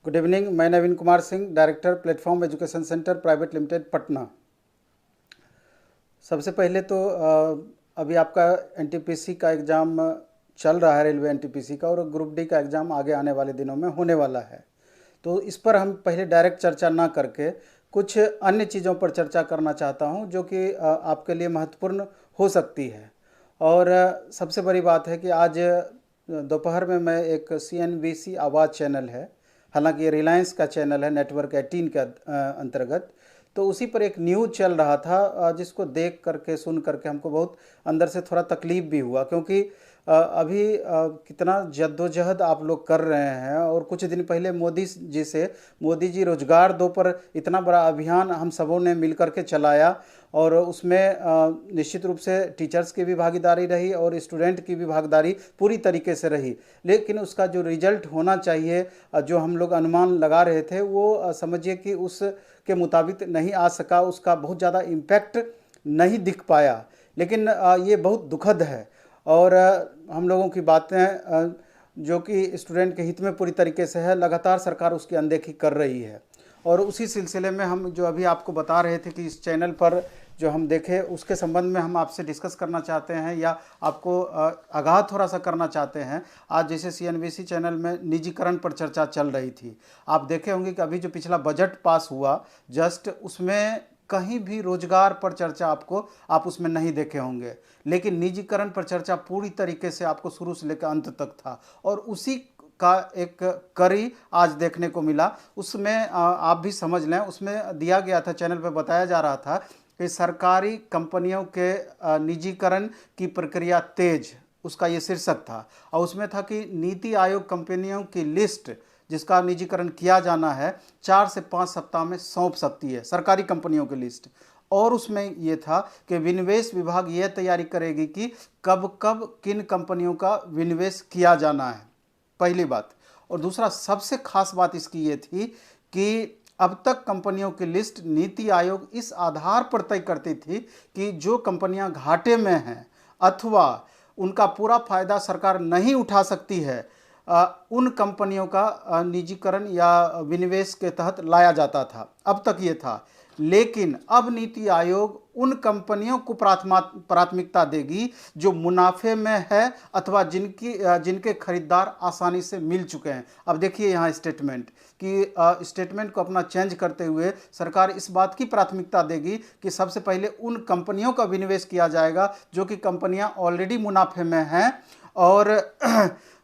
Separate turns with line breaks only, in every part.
Good evening. मैं Naveen Kumar Singh, director platform education centre private limited Patna. सबसे पहले तो अभी आपका एनटीपीसी का एग्ज़ाम चल रहा है, रेलवे एनटीपीसी का, और ग्रुप डी का एग्ज़ाम आगे आने वाले दिनों में होने वाला है। तो इस पर हम पहले डायरेक्ट चर्चा ना करके कुछ अन्य चीज़ों पर चर्चा करना चाहता हूं जो कि आपके लिए महत्वपूर्ण हो सकती है। और सबसे बड़ी बात है कि आज दोपहर में मैं एक CNBC आवाज़ चैनल है, हालांकि ये रिलायंस का चैनल है, नेटवर्क 18 के अंतर्गत। तो उसी पर एक न्यूज़ चल रहा था जिसको देख करके सुन करके हमको बहुत अंदर से थोड़ा तकलीफ़ भी हुआ, क्योंकि अभी कितना जद्दोजहद आप लोग कर रहे हैं। और कुछ दिन पहले मोदी जी रोजगार दो पर इतना बड़ा अभियान हम सबों ने मिल करके चलाया, और उसमें निश्चित रूप से टीचर्स की भी भागीदारी रही और स्टूडेंट की भी भागीदारी पूरी तरीके से रही। लेकिन उसका जो रिजल्ट होना चाहिए, जो हम लोग अनुमान लगा रहे थे, वो समझिए कि उस के मुताबिक नहीं आ सका, उसका बहुत ज़्यादा इम्पैक्ट नहीं दिख पाया। लेकिन ये बहुत दुखद है। और हम लोगों की बातें जो कि स्टूडेंट के हित में पूरी तरीके से है, लगातार सरकार उसकी अनदेखी कर रही है। और उसी सिलसिले में हम जो अभी आपको बता रहे थे कि इस चैनल पर जो हम देखें, उसके संबंध में हम आपसे डिस्कस करना चाहते हैं या आपको आगाह थोड़ा सा करना चाहते हैं। आज जैसे CNBC चैनल में निजीकरण पर चर्चा चल रही थी, आप देखे होंगे कि अभी जो पिछला बजट पास हुआ जस्ट, उसमें कहीं भी रोजगार पर चर्चा आप उसमें नहीं देखे होंगे। लेकिन निजीकरण पर चर्चा पूरी तरीके से आपको शुरू से लेकर अंत तक था, और उसी का एक कड़ी आज देखने को मिला। उसमें आप भी समझ लें, उसमें दिया गया था, चैनल पर बताया जा रहा था कि सरकारी कंपनियों के निजीकरण की प्रक्रिया तेज, उसका ये शीर्षक था। और उसमें था कि नीति आयोग कंपनियों की लिस्ट जिसका निजीकरण किया जाना है 4 से 5 सप्ताह में सौंप सकती है, सरकारी कंपनियों की लिस्ट। और उसमें यह था कि विनिवेश विभाग यह तैयारी करेगी कि कब कब किन कंपनियों का विनिवेश किया जाना है, पहली बात। और दूसरा सबसे खास बात इसकी ये थी कि अब तक कंपनियों की लिस्ट नीति आयोग इस आधार पर तय करती थी कि जो कंपनियां घाटे में हैं अथवा उनका पूरा फायदा सरकार नहीं उठा सकती है, उन कंपनियों का निजीकरण या विनिवेश के तहत लाया जाता था। अब तक ये था। लेकिन अब नीति आयोग उन कंपनियों को प्राथमिकता देगी जो मुनाफे में है अथवा जिनके खरीदार आसानी से मिल चुके हैं। अब देखिए यहाँ स्टेटमेंट कि स्टेटमेंट को अपना चेंज करते हुए सरकार इस बात की प्राथमिकता देगी कि सबसे पहले उन कंपनियों का विनिवेश किया जाएगा जो कि कंपनियां ऑलरेडी मुनाफे में हैं और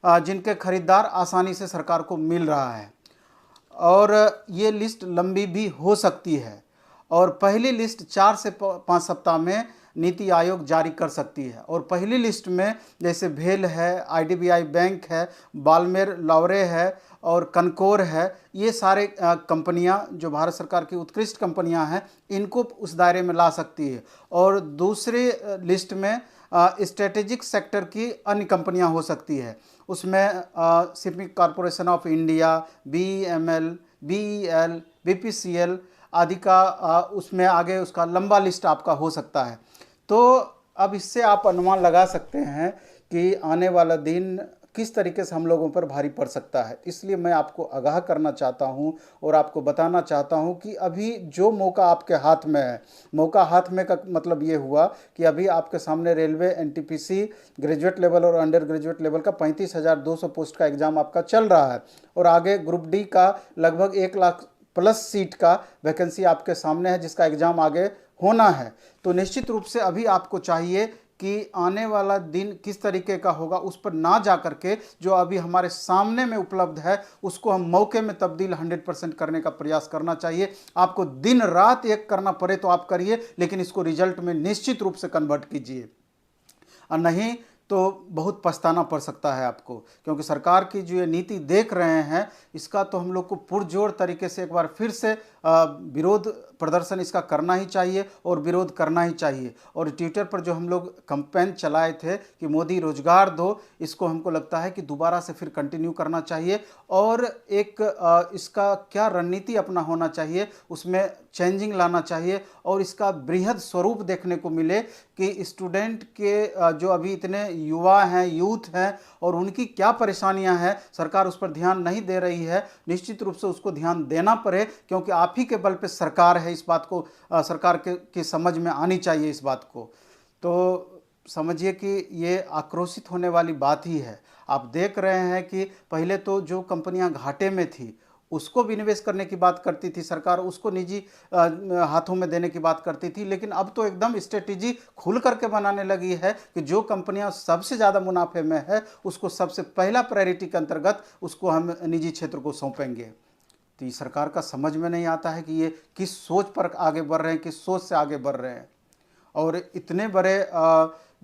जिनके खरीदार आसानी से सरकार को मिल रहा है। और ये लिस्ट लंबी भी हो सकती है, और पहली लिस्ट 4 से 5 सप्ताह में नीति आयोग जारी कर सकती है। और पहली लिस्ट में जैसे भेल है, IDBI बैंक है, बाल्मेर लॉवरे है और कनकोर है, ये सारे कंपनियां जो भारत सरकार की उत्कृष्ट कंपनियां हैं, इनको उस दायरे में ला सकती है। और दूसरी लिस्ट में स्ट्रेटेजिक सेक्टर की अन्य कंपनियां हो सकती है। उसमें shipping corporation of India, BEML, BEL, BPCL आदि का उसमें आगे उसका लंबा लिस्ट आपका हो सकता है। तो अब इससे आप अनुमान लगा सकते हैं कि आने वाला दिन किस तरीके से हम लोगों पर भारी पड़ सकता है। इसलिए मैं आपको आगाह करना चाहता हूं और आपको बताना चाहता हूं कि अभी जो मौका आपके हाथ में है, मौका हाथ में का मतलब ये हुआ कि अभी आपके सामने रेलवे NTPC ग्रेजुएट लेवल और अंडर ग्रेजुएट लेवल का 35,200 पोस्ट का एग्ज़ाम आपका चल रहा है, और आगे ग्रुप डी का लगभग 1 लाख प्लस सीट का वैकेंसी आपके सामने है जिसका एग्ज़ाम आगे होना है। तो निश्चित रूप से अभी आपको चाहिए कि आने वाला दिन किस तरीके का होगा उस पर ना जा करके जो अभी हमारे सामने में उपलब्ध है उसको हम मौके में तब्दील 100% करने का प्रयास करना चाहिए। आपको दिन रात एक करना पड़े तो आप करिए, लेकिन इसको रिजल्ट में निश्चित रूप से कन्वर्ट कीजिए, और नहीं तो बहुत पछताना पड़ सकता है आपको। क्योंकि सरकार की जो ये नीति देख रहे हैं, इसका तो हम लोग को पुरजोर तरीके से एक बार फिर से विरोध प्रदर्शन इसका करना ही चाहिए और विरोध करना ही चाहिए। और ट्विटर पर जो हम लोग कैंपेन चलाए थे कि मोदी रोजगार दो, इसको हमको लगता है कि दोबारा से फिर कंटिन्यू करना चाहिए और एक इसका क्या रणनीति अपना होना चाहिए, उसमें चेंजिंग लाना चाहिए और इसका बृहद स्वरूप देखने को मिले कि स्टूडेंट के जो अभी इतने युवा हैं, यूथ हैं, और उनकी क्या परेशानियां हैं, सरकार उस पर ध्यान नहीं दे रही है। निश्चित रूप से उसको ध्यान देना पड़े, क्योंकि आप ही के बल पे सरकार है। इस बात को सरकार के समझ में आनी चाहिए इस बात को। तो समझिए कि ये आक्रोशित होने वाली बात ही है। आप देख रहे हैं कि पहले तो जो कंपनियां घाटे में थी उसको भी निवेश करने की बात करती थी सरकार, उसको निजी हाथों में देने की बात करती थी, लेकिन अब तो एकदम स्ट्रेटेजी खुल करके बनाने लगी है कि जो कंपनियां सबसे ज़्यादा मुनाफे में है उसको सबसे पहला प्रायोरिटी के अंतर्गत उसको हम निजी क्षेत्र को सौंपेंगे। तो ये सरकार का समझ में नहीं आता है कि ये किस सोच पर आगे बढ़ रहे हैं, किस सोच से आगे बढ़ रहे हैं। और इतने बड़े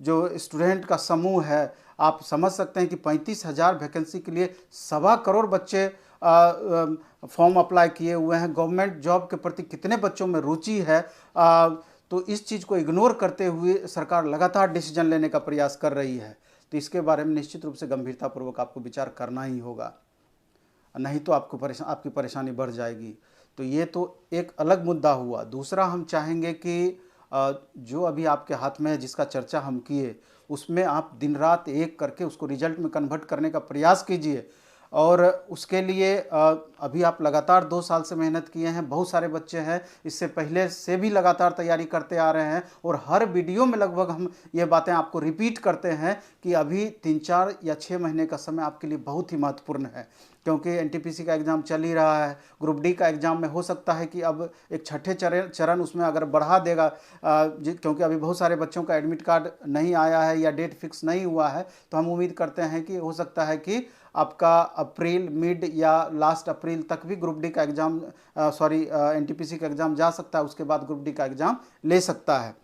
जो स्टूडेंट का समूह है, आप समझ सकते हैं कि 35,000 वैकेंसी के लिए 1.25 करोड़ बच्चे फॉर्म अप्लाई किए हुए हैं। गवर्नमेंट जॉब के प्रति कितने बच्चों में रुचि है। तो इस चीज़ को इग्नोर करते हुए सरकार लगातार डिसीजन लेने का प्रयास कर रही है। तो इसके बारे में निश्चित रूप से गंभीरतापूर्वक आपको विचार करना ही होगा, नहीं तो आपकी परेशानी बढ़ जाएगी। तो ये तो एक अलग मुद्दा हुआ। दूसरा, हम चाहेंगे कि जो अभी आपके हाथ में है, जिसका चर्चा हम किए, उसमें आप दिन रात एक करके उसको रिजल्ट में कन्वर्ट करने का प्रयास कीजिए। और उसके लिए अभी आप लगातार 2 साल से मेहनत किए हैं। बहुत सारे बच्चे हैं इससे पहले से भी लगातार तैयारी करते आ रहे हैं, और हर वीडियो में लगभग हम ये बातें आपको रिपीट करते हैं कि अभी 3, 4 या 6 महीने का समय आपके लिए बहुत ही महत्वपूर्ण है, क्योंकि एनटीपीसी का एग्ज़ाम चल ही रहा है। ग्रुप डी का एग्ज़ाम में हो सकता है कि अब एक छठे चरण उसमें अगर बढ़ा देगा, क्योंकि अभी बहुत सारे बच्चों का एडमिट कार्ड नहीं आया है या डेट फिक्स नहीं हुआ है, तो हम उम्मीद करते हैं कि हो सकता है कि आपका अप्रैल मिड या लास्ट अप्रैल तक भी ग्रुप डी का एग्ज़ाम एनटीपीसी का एग्ज़ाम जा सकता है। उसके बाद ग्रुप डी का एग्ज़ाम ले सकता है।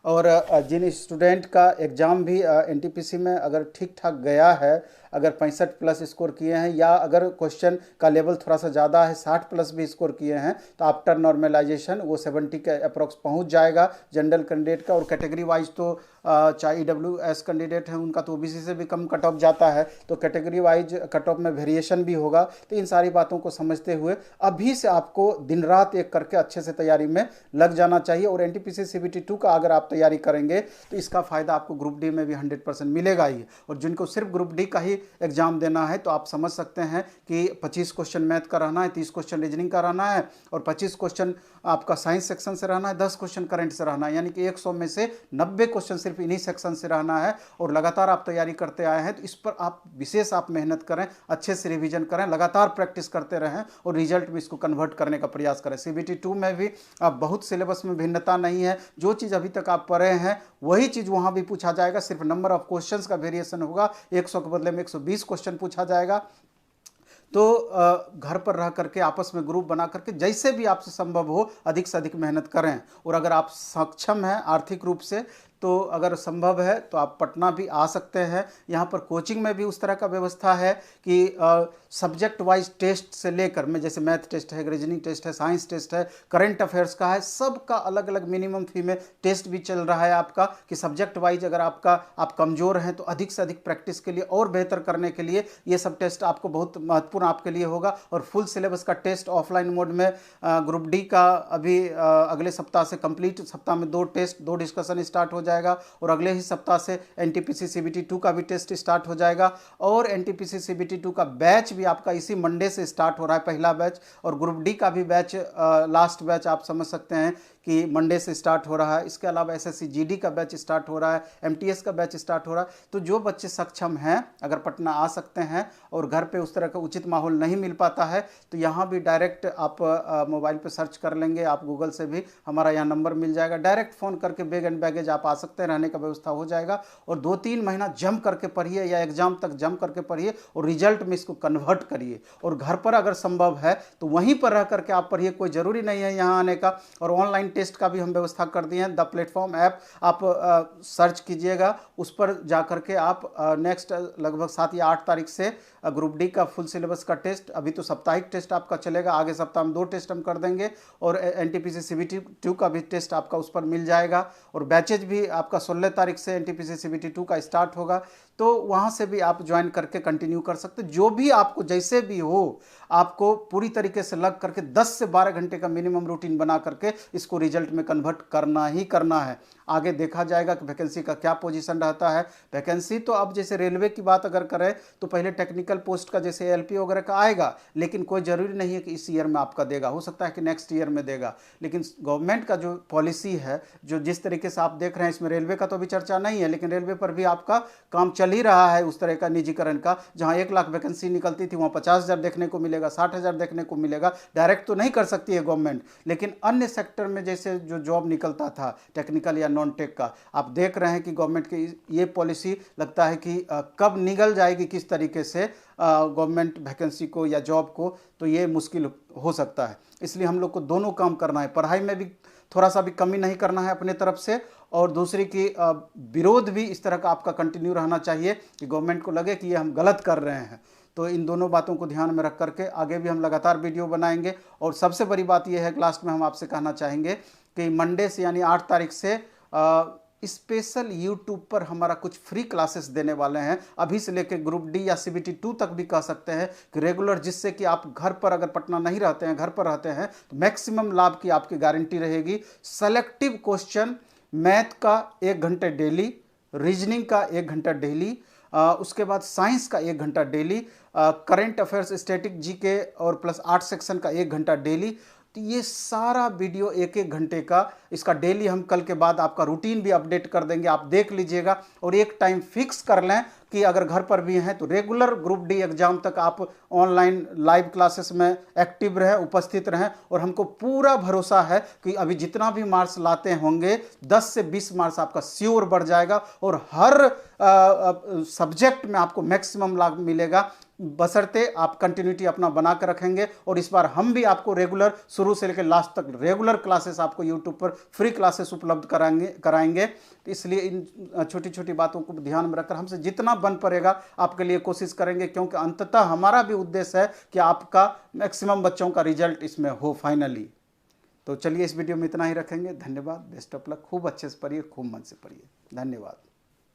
और जिन स्टूडेंट का एग्ज़ाम भी एनटीपीसी में अगर ठीक ठाक गया है, अगर 65 प्लस स्कोर किए हैं, या अगर क्वेश्चन का लेवल थोड़ा सा ज़्यादा है, 60 प्लस भी स्कोर किए हैं, तो आफ्टर नॉर्मलाइजेशन वो 70 के अप्रॉक्स पहुंच जाएगा जनरल कैंडिडेट का। और कैटेगरी वाइज तो चाहे EWS कैंडिडेट है उनका तो ओबीसी से भी कम कट ऑफ जाता है, तो कैटेगरी वाइज कट ऑफ में वेरिएशन भी होगा। तो इन सारी बातों को समझते हुए अभी से आपको दिन रात एक करके अच्छे से तैयारी में लग जाना चाहिए। और एनटीपीसी CBT 2 का अगर आप तैयारी करेंगे तो इसका फ़ायदा आपको ग्रुप डी में भी 100% मिलेगा ही। और जिनको सिर्फ ग्रुप डी का ही एग्जाम देना है, तो आप समझ सकते हैं कि 25 क्वेश्चन मैथ का रहना है, 30 क्वेश्चन रीजनिंग का रहना है, और 25 क्वेश्चन आपका साइंस सेक्शन से रहना है, 10 क्वेश्चन करंट से रहना है, यानी कि 100 में से 90 क्वेश्चन सिर्फ इन्हीं सेक्शन से रहना है। और लगातार आप तैयारी करते आए हैं, तो इस पर आप विशेष मेहनत करें, अच्छे से रिवीजन करें, लगातार प्रैक्टिस करते रहें और रिजल्ट में इसको कन्वर्ट करने का प्रयास करें। CBT 2 में भी आप बहुत सिलेबस में भिन्नता नहीं है, जो चीज़ अभी तक आप पढ़े हैं वही चीज़ वहाँ भी पूछा जाएगा, सिर्फ नंबर ऑफ क्वेश्चंस का वेरिएशन होगा। 100 के बदले में 120 क्वेश्चन पूछा जाएगा। तो घर पर रह करके आपस में ग्रुप बना करके जैसे भी आपसे संभव हो अधिक से अधिक मेहनत करें। और अगर आप सक्षम हैं आर्थिक रूप से, तो अगर संभव है तो आप पटना भी आ सकते हैं। यहाँ पर कोचिंग में भी उस तरह का व्यवस्था है कि सब्जेक्ट वाइज टेस्ट से लेकर में, जैसे मैथ टेस्ट है, रीजनिंग टेस्ट है, साइंस टेस्ट है, करंट अफेयर्स का है, सबका अलग अलग मिनिमम फी में टेस्ट भी चल रहा है आपका, कि सब्जेक्ट वाइज अगर आप कमज़ोर हैं तो अधिक से अधिक प्रैक्टिस के लिए और बेहतर करने के लिए ये सब टेस्ट आपको बहुत महत्वपूर्ण आपके लिए होगा। और फुल सिलेबस का टेस्ट ऑफलाइन मोड में ग्रुप डी का अभी अगले सप्ताह से कंप्लीट, सप्ताह में 2 टेस्ट 2 डिस्कशन स्टार्ट हो जाएगा। और अगले ही सप्ताह से एनटीपीसी CBT 2 का भी टेस्ट स्टार्ट हो जाएगा। और एनटीपीसी CBT 2 का बैच भी आपका इसी मंडे से स्टार्ट हो रहा है, पहला बैच। और ग्रुप डी का भी बैच, लास्ट बैच आप समझ सकते हैं कि मंडे से स्टार्ट हो रहा है। इसके अलावा SSC GD का बैच स्टार्ट हो रहा है, MTS का बैच स्टार्ट हो रहा है। तो जो बच्चे सक्षम हैं अगर पटना आ सकते हैं और घर पे उस तरह का उचित माहौल नहीं मिल पाता है, तो यहाँ भी डायरेक्ट आप मोबाइल पे सर्च कर लेंगे, आप गूगल से भी हमारा यहाँ नंबर मिल जाएगा, डायरेक्ट फ़ोन करके बैग एंड बैगेज आप आ सकते हैं, रहने का व्यवस्था हो जाएगा। और 2-3 महीना जम करके पढ़िए या एग्जाम तक जम करके पढ़िए और रिजल्ट में इसको कन्वर्ट करिए। और घर पर अगर संभव है तो वहीं पर रह करके आप पढ़िए, कोई ज़रूरी नहीं है यहाँ आने का। और ऑनलाइन टेस्ट का भी हम व्यवस्था कर दिए हैं। द प्लेटफॉर्म ऐप आप सर्च कीजिएगा, उस पर जा करके आप नेक्स्ट लगभग 7 या 8 तारीख से ग्रुप डी का फुल सिलेबस का टेस्ट, अभी तो साप्ताहिक टेस्ट आपका चलेगा, आगे सप्ताह में 2 टेस्ट हम कर देंगे, और एनटीपीसी सीबीटी 2 का भी टेस्ट आपका उस पर मिल जाएगा। और बैचेज भी आपका 16 तारीख से एनटीपीसी सीबीटी 2 का स्टार्ट होगा, तो वहाँ से भी आप ज्वाइन करके कंटिन्यू कर सकते। जो भी आपको जैसे भी हो, आपको पूरी तरीके से लग करके 10 से 12 घंटे का मिनिमम रूटीन बना करके इसको रिजल्ट में कन्वर्ट करना ही करना है। आगे देखा जाएगा कि वैकेंसी का क्या पोजीशन रहता है। वैकेंसी तो अब जैसे रेलवे की बात अगर करें तो पहले टेक्निकल पोस्ट का जैसे एलपी वगैरह का आएगा, लेकिन कोई ज़रूरी नहीं है कि इस ईयर में आपका देगा, हो सकता है कि नेक्स्ट ईयर में देगा। लेकिन गवर्नमेंट का जो पॉलिसी है, जो जिस तरीके से आप देख रहे हैं, इसमें रेलवे का तो अभी चर्चा नहीं है, लेकिन रेलवे पर भी आपका काम चल ही रहा है उस तरह का निजीकरण का। जहां 1 लाख वैकेंसी निकलती थी, वहां 50,000 देखने को मिलेगा, 60,000 देखने को मिलेगा। डायरेक्ट तो नहीं कर सकती है गवर्नमेंट, लेकिन अन्य सेक्टर में जैसे जो जॉब निकलता था टेक्निकल या नॉन टेक का, आप देख रहे हैं कि गवर्नमेंट की ये पॉलिसी लगता है कि कब निकल जाएगी किस तरीके से गवर्नमेंट वैकेंसी को या जॉब को, तो ये मुश्किल हो सकता है। इसलिए हम लोग को दोनों काम करना है, पढ़ाई में भी थोड़ा सा भी कमी नहीं करना है अपने तरफ से, और दूसरी की विरोध भी इस तरह का आपका कंटिन्यू रहना चाहिए कि गवर्नमेंट को लगे कि ये हम गलत कर रहे हैं। तो इन दोनों बातों को ध्यान में रख करके आगे भी हम लगातार वीडियो बनाएंगे। और सबसे बड़ी बात यह है, लास्ट में हम आपसे कहना चाहेंगे कि मंडे से यानी 8 तारीख से स्पेशल यूट्यूब पर हमारा कुछ फ्री क्लासेस देने वाले हैं, अभी से लेकर ग्रुप डी या सीबीटी 2 तक भी कह सकते हैं कि रेगुलर, जिससे कि आप घर पर अगर पटना नहीं रहते हैं, घर पर रहते हैं, तो मैक्सिमम लाभ की आपकी गारंटी रहेगी। सेलेक्टिव क्वेश्चन, मैथ का 1 घंटे डेली, रीजनिंग का 1 घंटा डेली, उसके बाद साइंस का 1 घंटा daily, current affairs, static GK और प्लस 8 सेक्शन का 1 घंटा डेली। तो ये सारा वीडियो 1-1 घंटे का, इसका डेली हम कल के बाद आपका रूटीन भी अपडेट कर देंगे, आप देख लीजिएगा। और एक टाइम फिक्स कर लें कि अगर घर पर भी हैं तो रेगुलर ग्रुप डी एग्जाम तक आप ऑनलाइन लाइव क्लासेस में एक्टिव रहें, उपस्थित रहें। और हमको पूरा भरोसा है कि अभी जितना भी मार्क्स लाते होंगे, 10 से 20 मार्क्स आपका श्योर बढ़ जाएगा, और हर सब्जेक्ट में आपको मैक्सिमम लाभ मिलेगा, बशर्ते आप कंटिन्यूटी अपना बना कर रखेंगे। और इस बार हम भी आपको रेगुलर, शुरू से लेकर लास्ट तक रेगुलर क्लासेस आपको यूट्यूब पर फ्री क्लासेस उपलब्ध कराएंगे। इसलिए इन छोटी छोटी बातों को ध्यान में रखकर हमसे जितना बन पड़ेगा आपके लिए कोशिश करेंगे, क्योंकि अंततः हमारा भी उद्देश्य है कि आपका मैक्सिमम बच्चों का रिजल्ट इसमें हो फाइनली। तो चलिए इस वीडियो में इतना ही रखेंगे। धन्यवाद, बेस्ट ऑफ लक, खूब अच्छे से पढ़िए, खूब मन से पढ़िए। धन्यवाद।